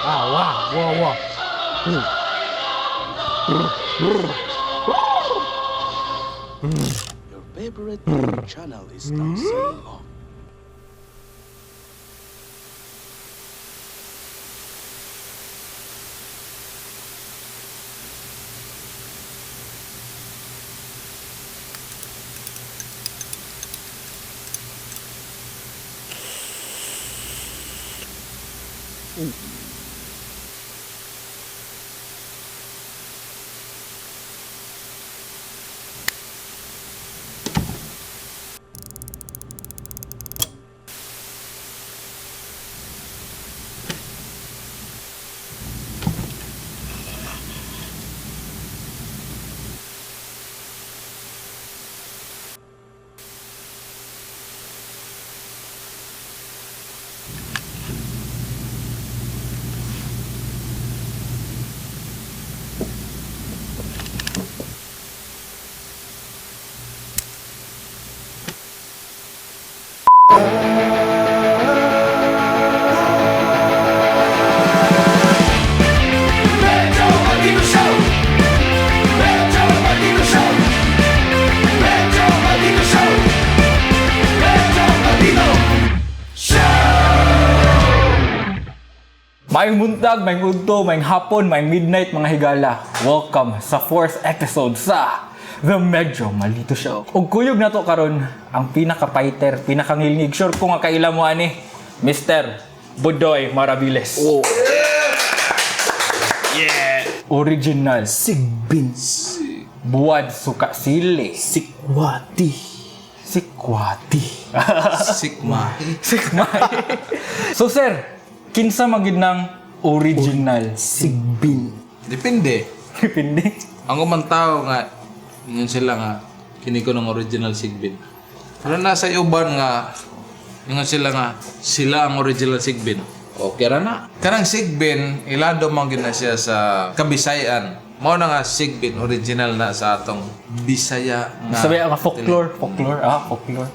Wow. Your favorite TV channel is now saying off. Maayong buntag, maayong udto, maayong hapon, maayong midnight mga higala. Welcome sa 4th episode sa The Medyo Malito Show. Ug kuyog na to karon ang pinaka-fighter, pinaka-ngilngig. Sure ko nga kaila mo ani, Mr. Budoy Maraviles. Oh. Yeah! Original Sigbins. Buwad Suka Sili. Sikwati. Sikwati. Sigma. Sigmay. So sir, kinsa magid ng original Sigbin. Depende. Depende. Ang umantao nga, yun sila nga, kini ko ng original Sigbin. Pero nasa uban nga, yun sila nga, sila ang original Sigbin. Okay ra na. Karang Sigbin, ilado man gina siya sa Kabisayan. Mao na nga Sigbin, original na sa atong Bisaya nga. Sabi ang folklore. Folklore.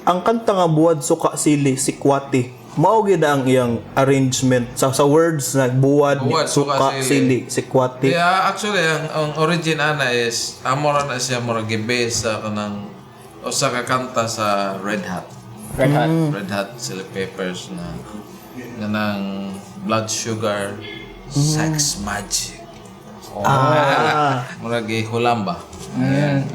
Ang kanta nga buwad suka sili sikwati. Mao gyud ang iyang arrangement sa words na buwad suka sili sikwati. Yeah, actually, ang origin ana is, amora na siya mura gibase sa kanang usa ka kanta sa Red Hot. Red Hot. Red Hot Chili Peppers na ng Blood Sugar Sex Magic. Mura gihulam ba?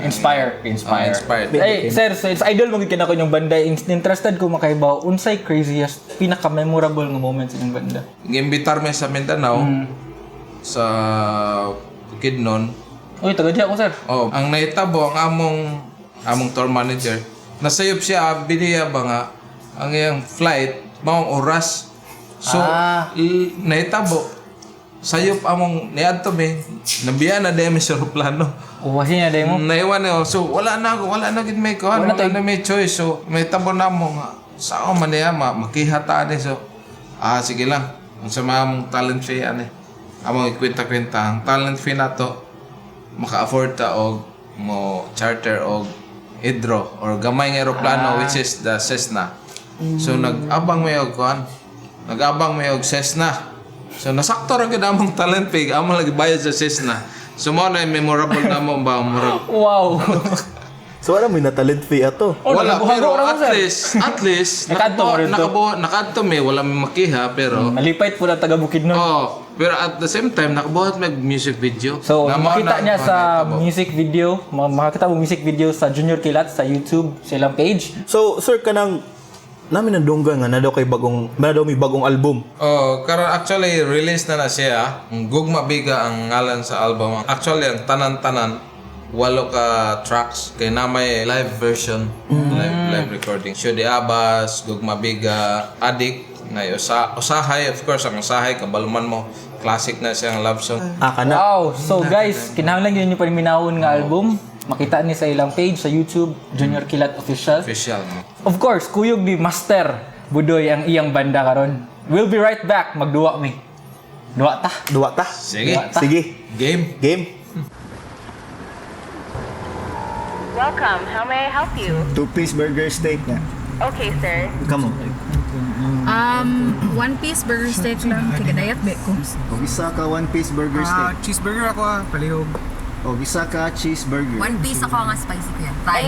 Inspired. Inspired. Hey, sir, so it's idol mo gid kana ko yung banda. Interested ko makaibaw unsay craziest pinaka-memorable nga moments sa inyong banda. Gimbitar mi sa Mindanao sa Bukidnon. Uy, taga diha ko, sir. Oh, ang naitabo ang among tour manager. Nasayop siya biliya ba nga ang iyang flight maong oras. So naitabo sayop among niadto mi nabiya na demi sa plano. Uwahin na demo. Naiwan na so wala na gid may kuan wala na may choice so may tabo na mo nga sao man niya makihata ni so sige lang unsa among talent fee ani among ikwenta-kwenta ang talent fee nato maka-afford ta og mo charter og hydro or gamay nga eroplano which is the Cessna. So nag-abang may og Cessna. So nasakto ra gid among talent fee among lagi bayad sa Cessna. So mo na memorable na mo ba murag. Wow. So wala mo na talent fee ato. Wala pero ra, at least nakadto may wala may makiha pero Malipait po na taga Bukidnon. pero at the same time nakabuhat may music video. So, Na makita niya sa nakitabo. music video, makita mo music video sa Junior Kilat sa YouTube, silang page. So sir kanang namin nandungga nga na daw may bagong album. Karon actually release na siya. Ang Gugma Biga ang ngalan sa album. Actually ang tanan-tanan 8 ka tracks kay na may live version, live recording. Shodi Abas, Gugma Biga, Adik, na Usahay, of course ang Usahay kabaluman mo. Classic na siyang love song. Kana. Wow! So guys, kinahanglan yun yung paniminahon nga album. Makita ni sa ilang page sa YouTube, Junior Kilat Official. Official. Of course, kuyog ni Master Budoy ang iyang banda karon. We'll be right back. Magduwa mi. Duwa ta. Sige. Duwa ta. Sige. Game. Welcome. How may I help you? 2-piece burger steak nga. Okay, sir. Come on. One piece burger steak lang. Kaya dayat be ko. O isa ka one piece burger steak. Cheeseburger ako palihog. O isa ka cheeseburger. One piece ako nga spicy ko yan. Thai.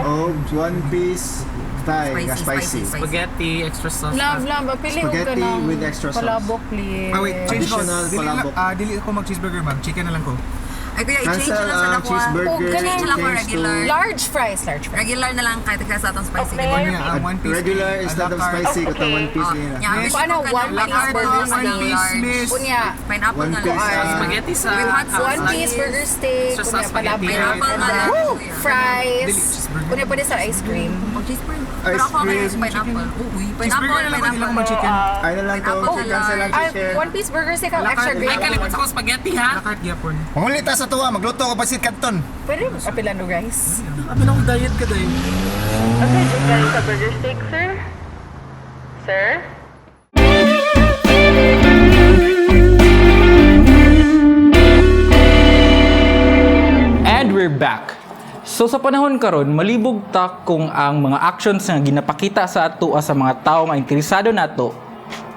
O one piece Thai, spicy. Spaghetti, extra sauce. Love, pili ko ka Spaghetti ng with extra sauce. palabok, please. Wait, change ko. Additional palabok. Dili ako mag-cheeseburger, ma'am. Chicken na lang ko. Ay, kuya, i-change Cancel na lang sa dakwa. cheeseburger. Change lang ko change regular. to- Large fries. Regular na lang kahit kaya sa atong spicy. Ano niya, one piece. Regular instead of spicy, kata one piece Oh, yun. yeah, Paano one piece burger steak? miss. Kunya, pineapple One na piece, lang. Spaghetti sa... With hot sauce. One piece burger steak, Extra kunya sauce spaghetti. palabok, Pineapple na lang. Woo! Fries, cheeseburger. kunya pwede sa ice cream. Oh, cheeseburger. Ice Pero ako cream, okay, pineapple. Uy, Cheeseburger na lang ko, hindi lang ako mag-chicken. Ay na lang to, Pineapple cancel lang Ay, share. one piece burger steak ang extra Ay, green. kalimut sa ko spaghetti, ha? Lakart gyapon. Mangulita sa tuwa, magluto ka pasit kanton. Pwede mo kapilan no rice. Ano lang diet ka dahil? Okay, chicken sa burger steak, sir. Sir? And we're back. So sa panahon karon, malibog ta kung ang mga actions nga ginapakita sa ato sa mga tao nga interesado nato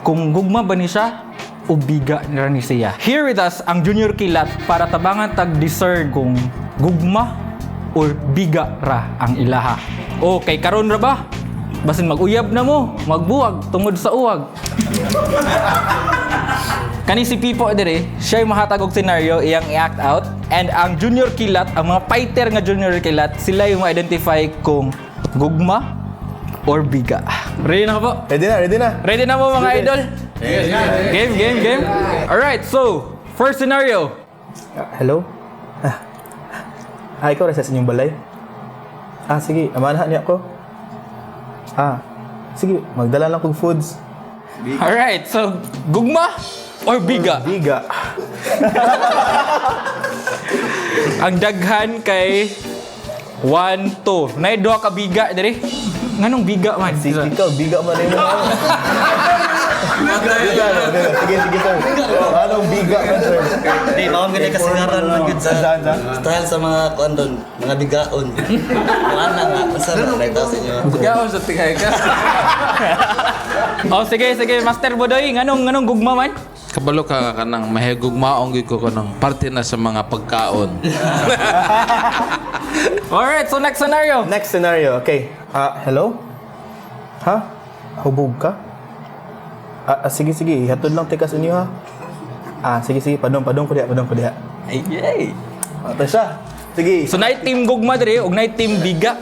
kung gugma ba ni siya o biga na ni siya. Here with us ang Junior Kilat para tabangan tag-discern kung gugma or biga ra ang ilaha. Okay, karon ra ba? Basin mag-uyab na mo, magbuwag tungod sa uwag. Kani si Pipo dire, siya yung mahatag og scenario, iyang i-act out. And ang Junior Kilat, ang mga fighter nga Junior Kilat, sila yung ma-identify kung gugma or biga. Ready na ka po? Ready na. Ready na mo mga idol? Game. Alright, so, first scenario. Hello? Ikaw rin sa inyong balay? Sige, amanahan niya ako. Sige, magdala lang kong foods. Alright, so, gugma or biga? Biga. Ang daghan kay 1, 2. Nay duha ka biga dire. Nganong biga man? Ikaw, biga man rin mo. Biga. Sige, sir. Anong biga man, sir? Hindi, mawag ganda kasingaran man yun sa Saan? style sa mga kuandon, mga bigaon. Mga anak nga, masarap na ito sa inyo. Bigaon sa tingay ka. Oh, sige, Master Bodoy, nganong gugma man? Kabalo ka kanang mahigugmaong gyud ko kanang parte na sa mga pagkaon. Alright, so next scenario. Next scenario, okay. Hello? Hubog ka? Sige, hatod lang tika sa inyo ha. Sige, padong ko diha. Ay. Ito siya. Sige. So night team gugma dire ug night team biga.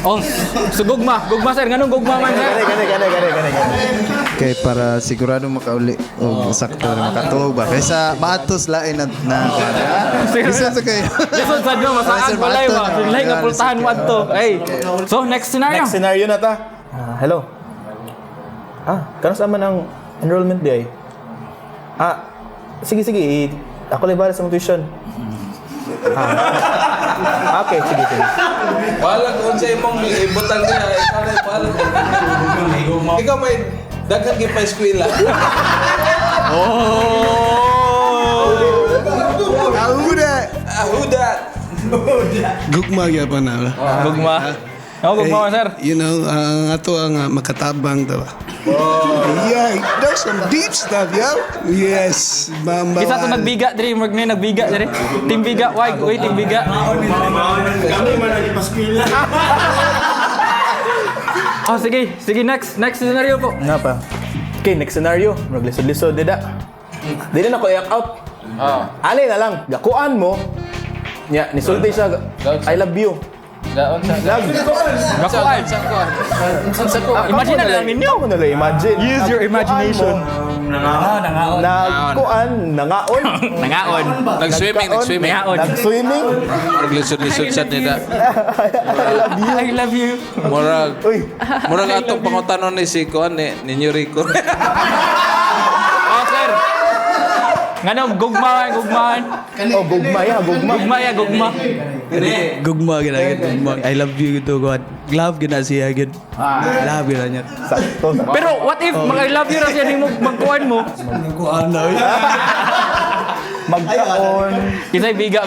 Oh, so gugma sir, nganong gugma man sir? Gani. Okay, para sigurado makauli o sakto na makatuog ba. Kaysa maatos lain na Isa sa kayo. Lisod sa do masaag balay ba. Sinlay nga pultahan mo adto. Ay. So next scenario. Next scenario na ta. Hello. Kano sa man ang enrollment di ay? Sige. Ako lang bala sa mga tuition. Okay, sige. Wala kung sa imong ibutang niya, ikaw may daghang gyud pa eskwela. Ahuda. Gugma gyapon na. Gugma. Oh, gugma man sir. You know, ato ang makatabang to. Yeah, there's some deep stuff, yeah. Yes, Bamba. Kisa to nagbiga dire, nagbiga dire. Team biga, uy, team biga. Oh, sige, next scenario po. Nga pa. Okay, next scenario. Maglisod-lisod, dida. Dili na ko i-act out. Alay na lang, gakuan mo. Nisulti siya. I love you. Gakuan. Imagine na lang ninyo. Ako na lang imagine. Use your imagination. Nangaon. Nag-swimming. Nangaon. Nag-swimming. Naglisod-lisod siya nila. I love you. Murag atong pangutanon ni si Kuan ni Rico. Oh, sir. Nganong gugma. Gugma. Gugma gina. I love you gitu, God. Love gina siya gid. Love gina niya. Sakto. Pero what if mag-I love you ra siya nimo magkuan mo? Kuan na. Magkaon. Kisay biga.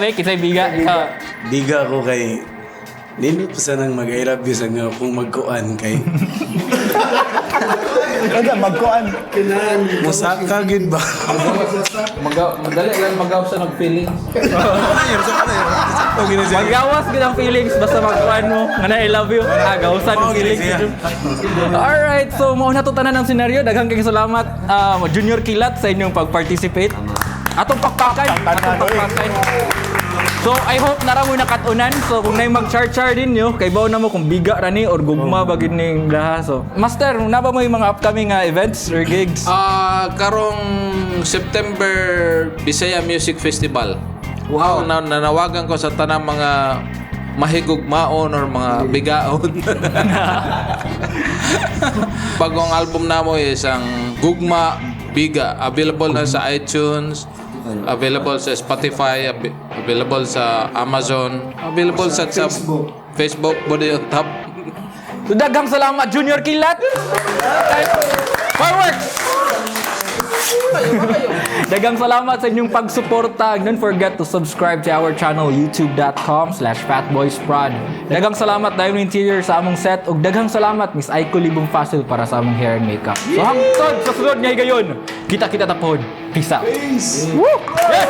Biga ko kay Nino pa sanang mag-I love you sa nga kung magkuan kay Ano magkuan? Musaka gid ba? Madali lang magaw sa nag-feelings. Magawas gid ang feelings basta magkuan mo nga na I love you. Gawasan ang feelings. Alright, so mao na to tanan ang senaryo. Daghang kayong salamat Junior Kilat sa inyong pag-participate. Atong pakpakan. So I hope nara mo nakatunan. So kung nay mag-char-char din nyo, kay bawo na mo kung biga ra ni or gugma ba gid ning laha. So Master, na ba mo yung mga upcoming events or gigs? Karong September Bisaya Music Festival. Wow, nanawagan ko sa tanang mga mahigugmaon or mga bigaon. Bagong album namo is ang Gugma Biga, available na sa iTunes, available sa Spotify, available sa Amazon, available sa Facebook, body on top. So, daghang salamat Junior Kilat. Fireworks! Daghang salamat sa inyong pagsuporta. Don't forget to subscribe to our channel youtube.com/fatboysprod. Daghang salamat Diamond Interior sa among set ug daghang salamat Miss Aiko Libong Facil para sa among hair and makeup. So hangtod sa sunod nga higayon. Kita-kita tapon. Peace out. Woo! Yeah!